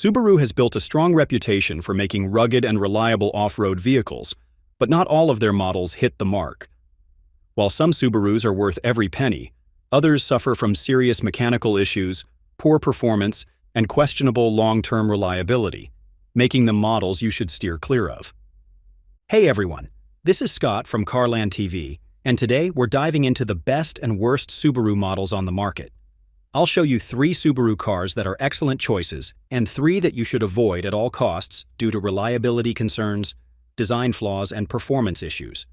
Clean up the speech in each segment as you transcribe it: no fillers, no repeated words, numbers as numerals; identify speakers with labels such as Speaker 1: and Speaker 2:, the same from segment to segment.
Speaker 1: Subaru has built a strong reputation for making rugged and reliable off-road vehicles, but not all of their models hit the mark. While some Subarus are worth every penny, others suffer from serious mechanical issues, poor performance, and questionable long-term reliability, making them models you should steer clear of. Hey everyone, this is Scott from CarlandTV, and today we're diving into the best and worst Subaru models on the market. I'll show you 3 Subaru cars that are excellent choices and 3 that you should avoid at all costs due to reliability concerns, design flaws, and performance issues.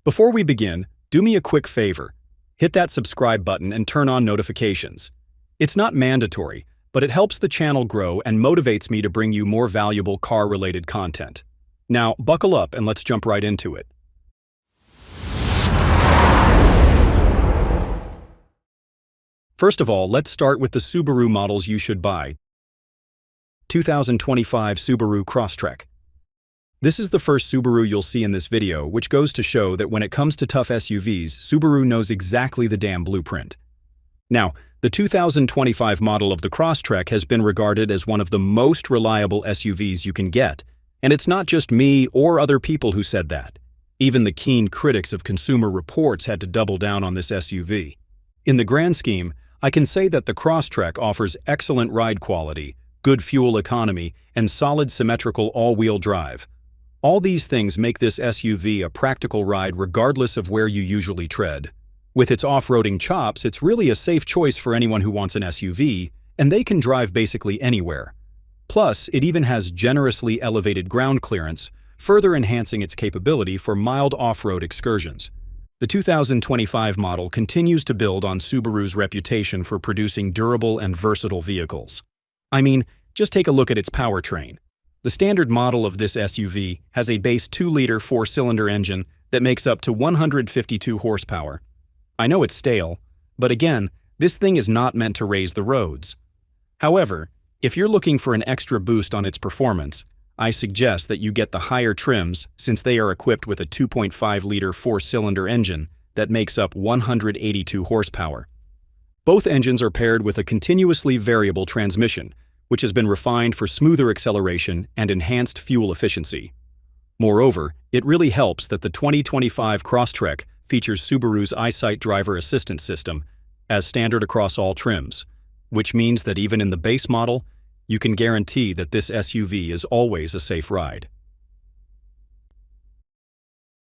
Speaker 1: Before we begin, do me a quick favor. Hit that subscribe button and turn on notifications. It's not mandatory, but it helps the channel grow and motivates me to bring you more valuable car-related content. Now, buckle up and let's jump right into it. First of all, let's start with the Subaru models you should buy. 2025 Subaru Crosstrek. This is the first Subaru you'll see in this video, which goes to show that when it comes to tough SUVs, Subaru knows exactly the damn blueprint. Now, the 2025 model of the Crosstrek has been regarded as one of the most reliable SUVs you can get, and it's not just me or other people who said that. Even the keen critics of Consumer Reports had to double down on this SUV. In the grand scheme, I can say that the Crosstrek offers excellent ride quality, good fuel economy, and solid symmetrical all-wheel drive. All these things make this SUV a practical ride regardless of where you usually tread. With its off-roading chops, it's really a safe choice for anyone who wants an SUV, and they can drive basically anywhere. Plus, it even has generously elevated ground clearance, further enhancing its capability for mild off-road excursions. The 2025 model continues to build on Subaru's reputation for producing durable and versatile vehicles. I mean, just take a look at its powertrain. The standard model of this SUV has a base 2-liter 4-cylinder engine that makes up to 152 horsepower. I know it's stale, but again, this thing is not meant to raise the roads. However, if you're looking for an extra boost on its performance, I suggest that you get the higher trims since they are equipped with a 2.5-liter 4-cylinder engine that makes up 182 horsepower. Both engines are paired with a continuously variable transmission, which has been refined for smoother acceleration and enhanced fuel efficiency. Moreover, it really helps that the 2025 Crosstrek features Subaru's EyeSight driver assistance system as standard across all trims, which means that even in the base model, you can guarantee that this SUV is always a safe ride.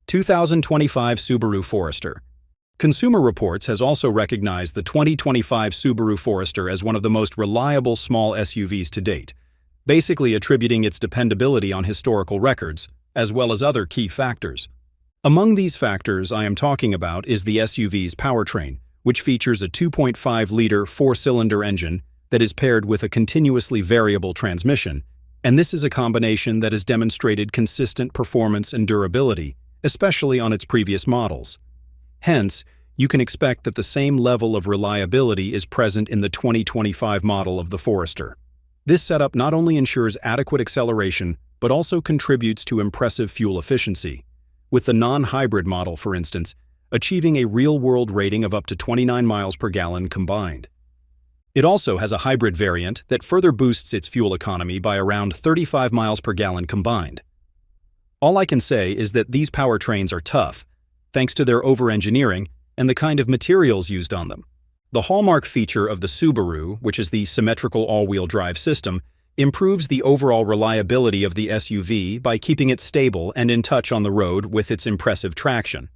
Speaker 1: 2025 Subaru Forester. Consumer Reports has also recognized the 2025 Subaru Forester as one of the most reliable small SUVs to date, basically attributing its dependability on historical records, as well as other key factors. Among these factors I am talking about is the SUV's powertrain, which features a 2.5-liter 4-cylinder engine that is paired with a continuously variable transmission, and this is a combination that has demonstrated consistent performance and durability, especially on its previous models. Hence, you can expect that the same level of reliability is present in the 2025 model of the Forester. This setup not only ensures adequate acceleration, but also contributes to impressive fuel efficiency, with the non-hybrid model, for instance, achieving a real-world rating of up to 29 miles per gallon combined. It also has a hybrid variant that further boosts its fuel economy by around 35 miles per gallon combined. All I can say is that these powertrains are tough, thanks to their over-engineering and the kind of materials used on them. The hallmark feature of the Subaru, which is the symmetrical all-wheel drive system, improves the overall reliability of the SUV by keeping it stable and in touch on the road with its impressive traction.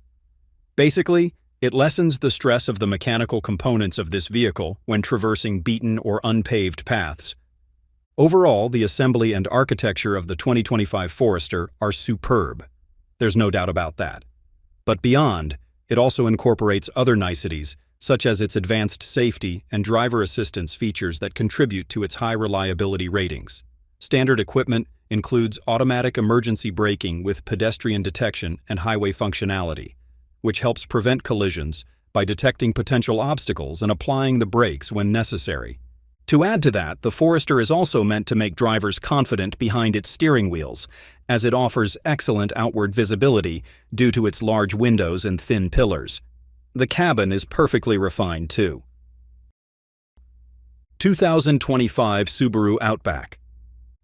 Speaker 1: Basically, it lessens the stress of the mechanical components of this vehicle when traversing beaten or unpaved paths. Overall, the assembly and architecture of the 2025 Forester are superb. There's no doubt about that. But beyond, it also incorporates other niceties, such as its advanced safety and driver assistance features that contribute to its high reliability ratings. Standard equipment includes automatic emergency braking with pedestrian detection and highway functionality, which helps prevent collisions by detecting potential obstacles and applying the brakes when necessary. To add to that, the Forester is also meant to make drivers confident behind its steering wheels, as it offers excellent outward visibility due to its large windows and thin pillars. The cabin is perfectly refined too. 2025 Subaru Outback.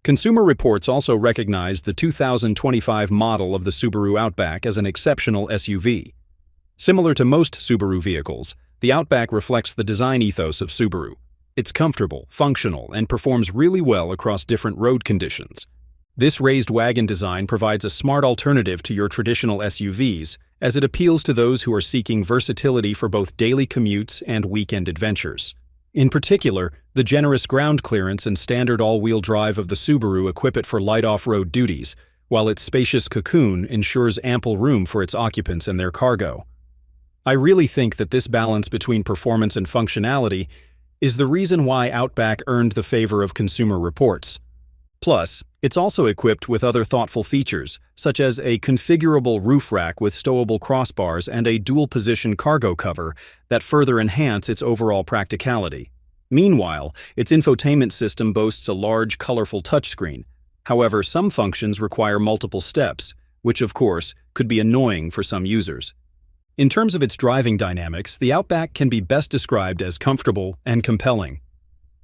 Speaker 1: Consumer Reports also recognize the 2025 model of the Subaru Outback as an exceptional SUV. Similar to most Subaru vehicles, the Outback reflects the design ethos of Subaru. It's comfortable, functional, and performs really well across different road conditions. This raised wagon design provides a smart alternative to your traditional SUVs, as it appeals to those who are seeking versatility for both daily commutes and weekend adventures. In particular, the generous ground clearance and standard all-wheel drive of the Subaru equip it for light off-road duties, while its spacious cocoon ensures ample room for its occupants and their cargo. I really think that this balance between performance and functionality is the reason why Outback earned the favor of Consumer Reports. Plus, it's also equipped with other thoughtful features, such as a configurable roof rack with stowable crossbars and a dual-position cargo cover that further enhance its overall practicality. Meanwhile, its infotainment system boasts a large, colorful touchscreen. However, some functions require multiple steps, which, of course, could be annoying for some users. In terms of its driving dynamics, the Outback can be best described as comfortable and compelling.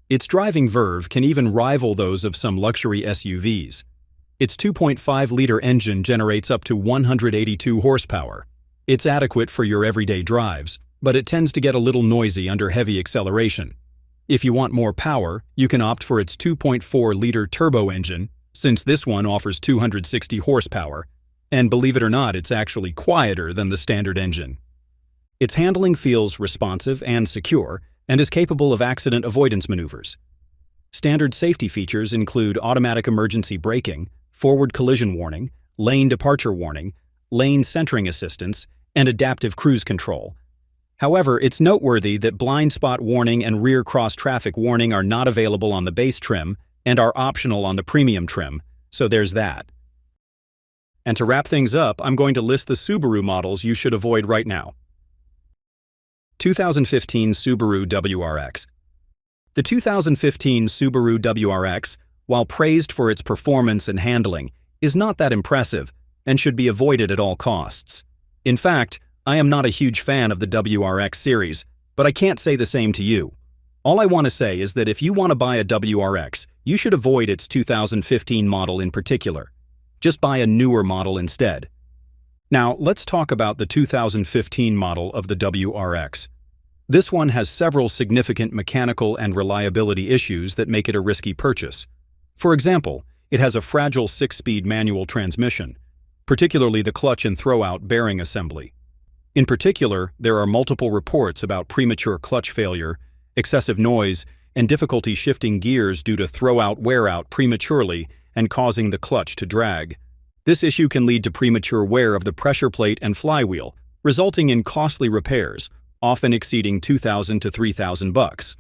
Speaker 1: Its driving verve can even rival those of some luxury SUVs. Its 2.5-liter engine generates up to 182 horsepower. It's adequate for your everyday drives, but it tends to get a little noisy under heavy acceleration. If you want more power, you can opt for its 2.4-liter turbo engine, since this one offers 260 horsepower, and believe it or not, it's actually quieter than the standard engine. Its handling feels responsive and secure, and is capable of accident avoidance maneuvers. Standard safety features include automatic emergency braking, forward collision warning, lane departure warning, lane centering assistance, and adaptive cruise control. However, it's noteworthy that blind spot warning and rear cross traffic warning are not available on the base trim and are optional on the premium trim, so there's that. And to wrap things up, I'm going to list the Subaru models you should avoid right now. 2015 Subaru WRX. The 2015 Subaru WRX, while praised for its performance and handling, is not that impressive and should be avoided at all costs. In fact, I am not a huge fan of the WRX series, but I can't say the same to you. All I want to say is that if you want to buy a WRX, you should avoid its 2015 model in particular. Just buy a newer model instead. Now, let's talk about the 2015 model of the WRX. This one has several significant mechanical and reliability issues that make it a risky purchase. For example, it has a fragile 6-speed manual transmission, particularly the clutch and throwout bearing assembly. In particular, there are multiple reports about premature clutch failure, excessive noise, and difficulty shifting gears due to throwout wear-out prematurely and causing the clutch to drag. This issue can lead to premature wear of the pressure plate and flywheel, resulting in costly repairs, often exceeding $2,000 to $3,000.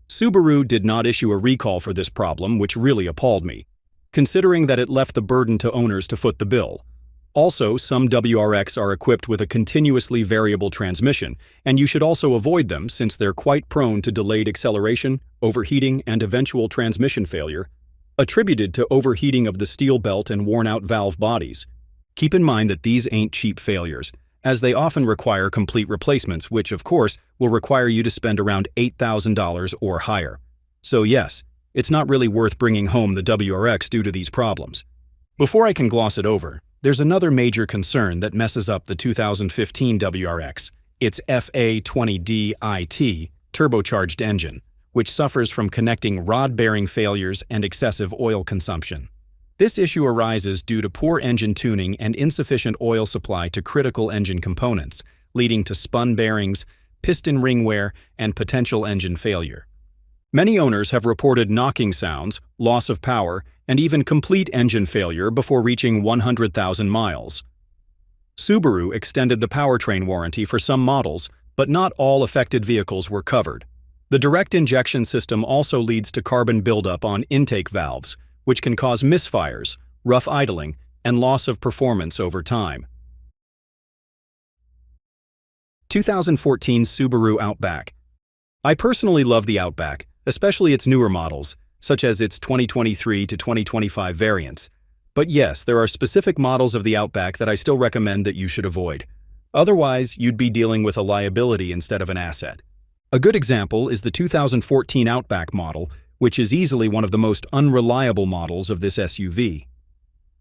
Speaker 1: Subaru did not issue a recall for this problem, which really appalled me, considering that it left the burden to owners to foot the bill. Also, some WRX are equipped with a continuously variable transmission, and you should also avoid them since they're quite prone to delayed acceleration, overheating, and eventual transmission failure, attributed to overheating of the steel belt and worn-out valve bodies. Keep in mind that these ain't cheap failures, as they often require complete replacements, which, of course, will require you to spend around $8,000 or higher. So yes, it's not really worth bringing home the WRX due to these problems. Before I can gloss it over, there's another major concern that messes up the 2015 WRX, its FA20D-IT turbocharged engine, which suffers from connecting rod bearing failures and excessive oil consumption. This issue arises due to poor engine tuning and insufficient oil supply to critical engine components, leading to spun bearings, piston ring wear, and potential engine failure. Many owners have reported knocking sounds, loss of power, and even complete engine failure before reaching 100,000 miles. Subaru extended the powertrain warranty for some models, but not all affected vehicles were covered. The direct injection system also leads to carbon buildup on intake valves, which can cause misfires, rough idling, and loss of performance over time. 2014 Subaru Outback. I personally love the Outback, especially its newer models, such as its 2023 to 2025 variants. But yes, there are specific models of the Outback that I still recommend that you should avoid. Otherwise, you'd be dealing with a liability instead of an asset. A good example is the 2014 Outback model, which is easily one of the most unreliable models of this SUV.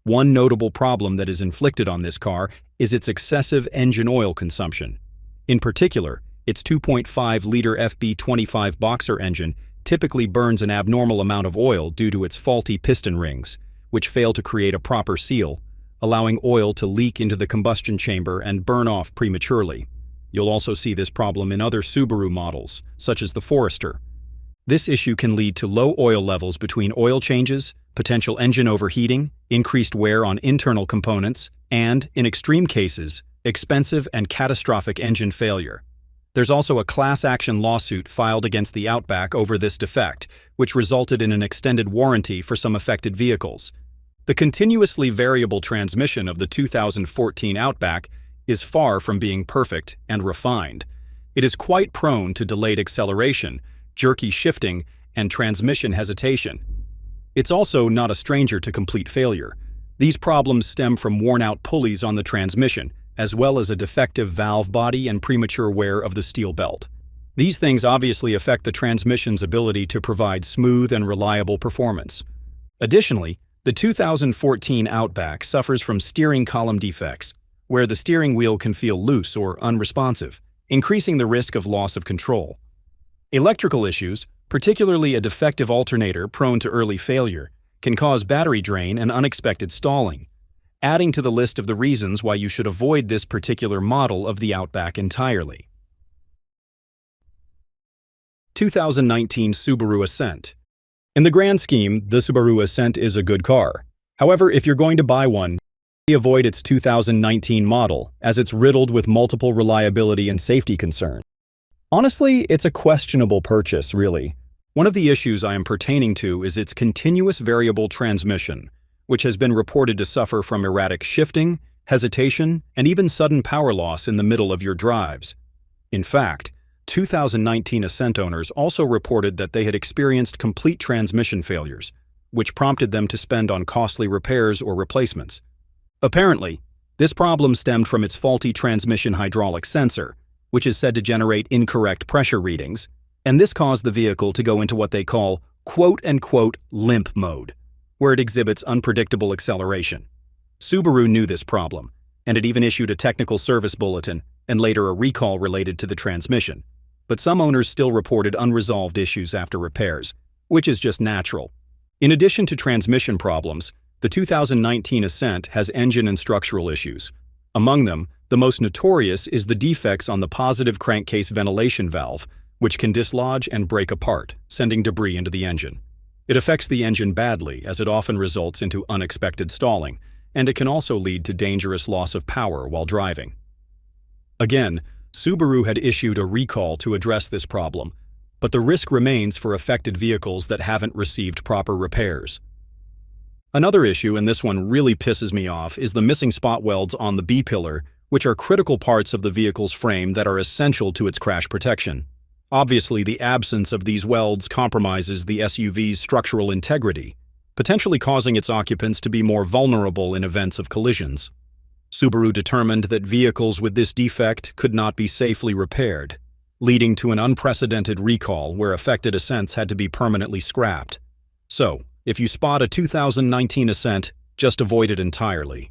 Speaker 1: One notable problem that is inflicted on this car is its excessive engine oil consumption. In particular, its 2.5-liter FB25 boxer engine typically burns an abnormal amount of oil due to its faulty piston rings, which fail to create a proper seal, allowing oil to leak into the combustion chamber and burn off prematurely. You'll also see this problem in other Subaru models, such as the Forester. This issue can lead to low oil levels between oil changes, potential engine overheating, increased wear on internal components, and, in extreme cases, expensive and catastrophic engine failure. There's also a class action lawsuit filed against the Outback over this defect, which resulted in an extended warranty for some affected vehicles. The continuously variable transmission of the 2014 Outback is far from being perfect and refined. It is quite prone to delayed acceleration, jerky shifting, and transmission hesitation. It's also not a stranger to complete failure. These problems stem from worn-out pulleys on the transmission, as well as a defective valve body and premature wear of the steel belt. These things obviously affect the transmission's ability to provide smooth and reliable performance. Additionally, the 2014 Outback suffers from steering column defects, where the steering wheel can feel loose or unresponsive, increasing the risk of loss of control. Electrical issues, particularly a defective alternator prone to early failure, can cause battery drain and unexpected stalling, adding to the list of the reasons why you should avoid this particular model of the Outback entirely. 2019 Subaru Ascent. In the grand scheme, the Subaru Ascent is a good car. However, if you're going to buy one, avoid its 2019 model, as it's riddled with multiple reliability and safety concerns. Honestly, it's a questionable purchase, really. One of the issues I am pertaining to is its continuous variable transmission, which has been reported to suffer from erratic shifting, hesitation, and even sudden power loss in the middle of your drives. In fact, 2019 Ascent owners also reported that they had experienced complete transmission failures, which prompted them to spend on costly repairs or replacements. Apparently, this problem stemmed from its faulty transmission hydraulic sensor, which is said to generate incorrect pressure readings, and this caused the vehicle to go into what they call quote-unquote limp mode, where it exhibits unpredictable acceleration. Subaru knew this problem, and it even issued a technical service bulletin and later a recall related to the transmission. But some owners still reported unresolved issues after repairs, which is just natural. In addition to transmission problems, the 2019 Ascent has engine and structural issues. Among them, the most notorious is the defects on the positive crankcase ventilation valve, which can dislodge and break apart, sending debris into the engine. It affects the engine badly, as it often results into unexpected stalling, and it can also lead to dangerous loss of power while driving. Again, Subaru had issued a recall to address this problem, but the risk remains for affected vehicles that haven't received proper repairs. Another issue, and this one really pisses me off, is the missing spot welds on the B-pillar, which are critical parts of the vehicle's frame that are essential to its crash protection. Obviously, the absence of these welds compromises the SUV's structural integrity, potentially causing its occupants to be more vulnerable in events of collisions. Subaru determined that vehicles with this defect could not be safely repaired, leading to an unprecedented recall where affected Ascents had to be permanently scrapped. So, if you spot a 2019 Ascent, just avoid it entirely.